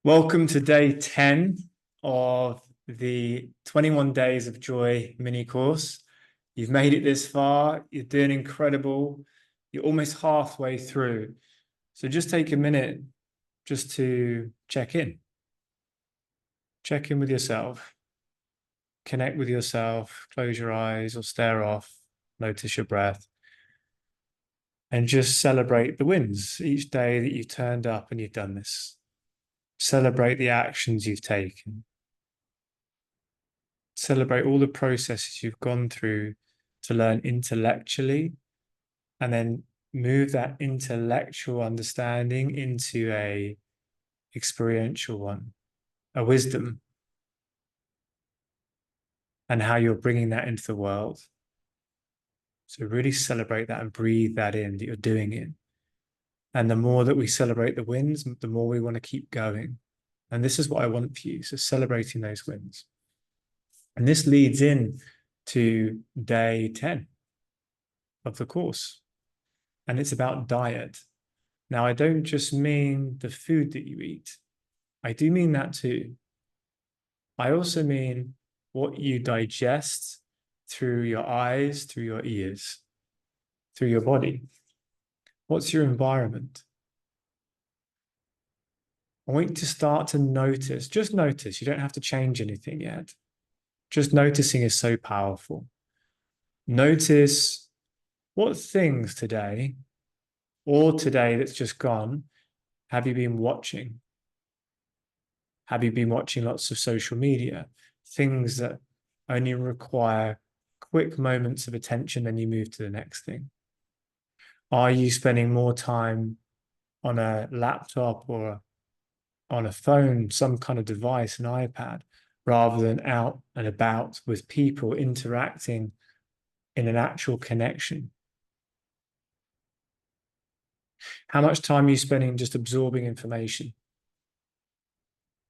Welcome to day 10 of the 21 Days of Joy mini course. You've made it this far. You're doing incredible. You're almost halfway through. So just take a minute just to check in. Check in with yourself. Connect with yourself. Close your eyes or stare off. Notice your breath. And just celebrate the wins each day that you've turned up and you've done this. Celebrate the actions you've taken. Celebrate all the processes you've gone through to learn intellectually, and then move that intellectual understanding into a experiential one, a wisdom, and how you're bringing that into the world. So really celebrate that and breathe that in, that you're doing it. And the more that we celebrate the wins, the more we want to keep going. And this is what I want for you. So celebrating those wins. And this leads in to day 10 of the course. And it's about diet. Now, I don't just mean the food that you eat. I do mean that too. I also mean what you digest through your eyes, through your ears, through your body. What's your environment? I want you to start to notice, just notice. You don't have to change anything yet. Just noticing is so powerful. Notice what things today or today that's just gone have you been watching? Have you been watching lots of social media? Things that only require quick moments of attention, then you move to the next thing. Are you spending more time on a laptop or on a phone, some kind of device, an iPad, rather than out and about with people interacting in an actual connection? How much time are you spending just absorbing information?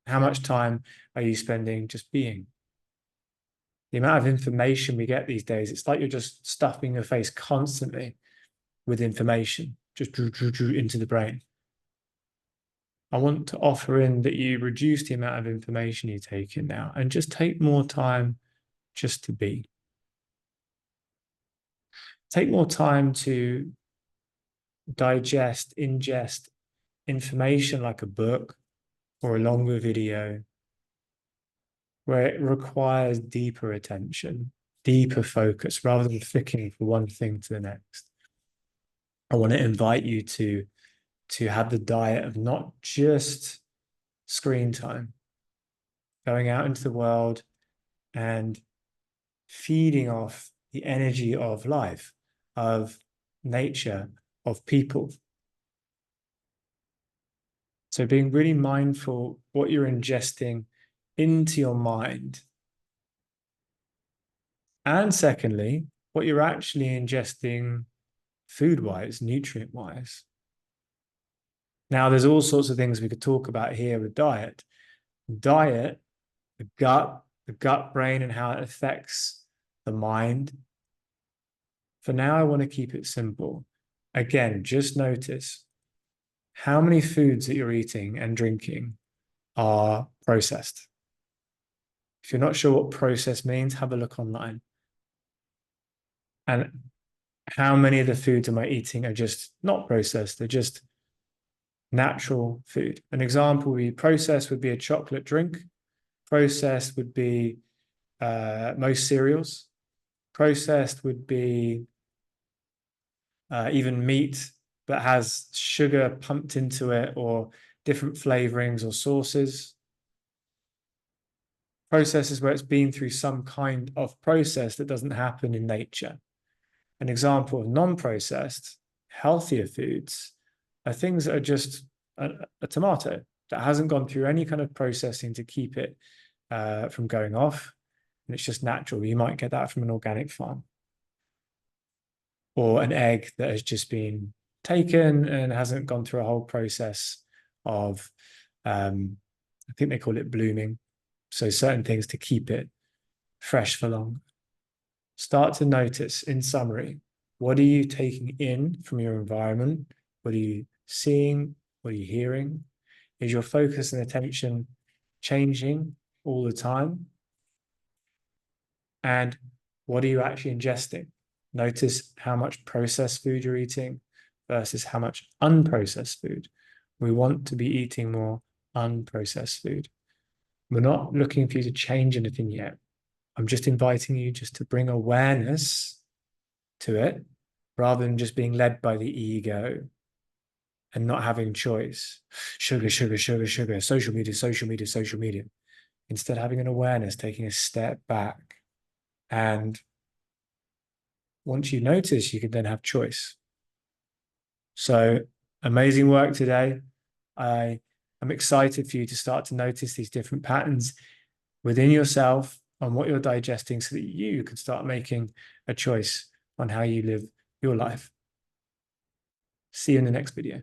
How much time are you spending just being? The amount of information we get these days, it's like you're just stuffing your face constantly with information, just drew into the brain. I want to offer in that you reduce the amount of information you take in now and just take more time just to be. Take more time to digest, ingest information like a book or a longer video where it requires deeper attention, deeper focus, rather than flicking from one thing to the next. I want to invite you to have the diet of not just screen time, going out into the world and feeding off the energy of life, of nature, of people. So being really mindful what you're ingesting into your mind. And secondly, what you're actually ingesting food-wise, nutrient-wise. Now, there's all sorts of things we could talk about here with diet. Diet, the gut brain, and how it affects the mind. For now, I want to keep it simple. Again, just notice how many foods that you're eating and drinking are processed. If you're not sure what process means, have a look online. And how many of the foods am I eating are just not processed? They're just natural food. An example would be processed would be a chocolate drink. Processed would be most cereals. Processed would be even meat that has sugar pumped into it or different flavorings or sauces. Processes where it's been through some kind of process that doesn't happen in nature. An example of non-processed, healthier foods are things that are just a tomato that hasn't gone through any kind of processing to keep it from going off. And it's just natural. You might get that from an organic farm. Or an egg that has just been taken and hasn't gone through a whole process of, I think they call it blooming. So certain things to keep it fresh for long. Start to notice, in summary, what are you taking in from your environment? What are you seeing? What are you hearing? Is your focus and attention changing all the time? And what are you actually ingesting? Notice how much processed food you're eating versus how much unprocessed food. We want to be eating more unprocessed food. We're not looking for you to change anything yet. I'm just inviting you just to bring awareness to it rather than just being led by the ego and not having choice. Sugar, sugar, sugar, sugar, social media, social media, social media. Instead, having an awareness, taking a step back. And once you notice, you can then have choice. So amazing work today. I am excited for you to start to notice these different patterns within yourself on what you're digesting so that you can start making a choice on how you live your life. See you in the next video.